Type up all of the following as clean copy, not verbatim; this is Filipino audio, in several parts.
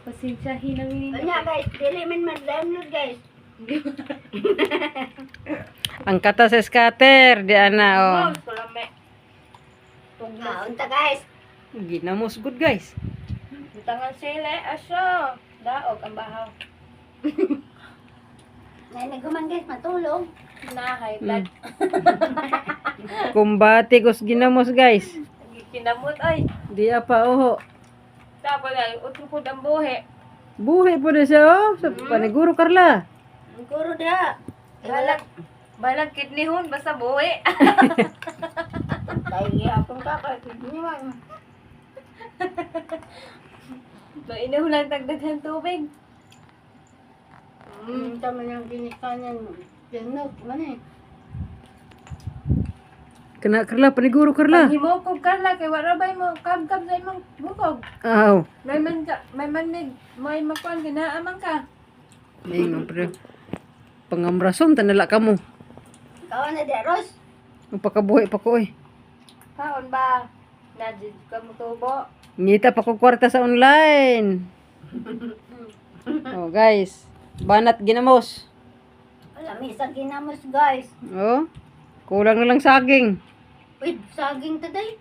Pasensyahin ang ini. Kanya guys, dili man mag-download guys. Ang kata sa scatter, di ana oh. Mouse ko lang may. Unta guys. Ginamos good guys. Butangan sila, aso. Daog ang bahaw. Nay naguman guys, matulog. Na high blood. Kumbati kus ginamos guys. Kinamot ay. Di apa oho. Tapos ay utupod ang buhi. Buhi po na siya oh. Sa paniguro Carla. Ang kuro da. Balag kidneyhon basta buhi. Dahil yapon ka kidniwan. So inuhulan tagdaghang tubig. Tama yung ginikanan. Tinog man eh. Kena Carla paniguro Carla. Himukog Carla kay wala bay mo kab-kab sa imong bukog. Aw. May manig, may makuan ginaamang ka. Ning pre. Pangamrason tanala kamo. Kawan na di Ros. Magpakabuhi pa ko eh. Kaon ba? Nadid ka mo tubo. Ngita pa ko kwarta sa online. Oh guys, banat ginamos. Wala, may isang ginamos guys. Oh. Kulang na lang saging. Uy, saging today.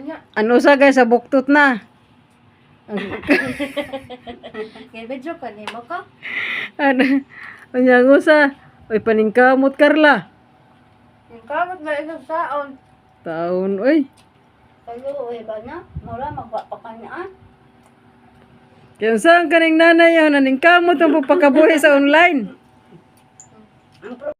Nya, Ano sa guys, sa buktot na. kay medyo kanimo ka. Ano? Anyang usa. Oy paningkamot Carla. Yung kamot na isang saon. Taon oy. Kayo, ba na? Mura, magpapakanaan. Kaya saan kaning nanay yun? Naningkamot ang pagpakabuhi sa online.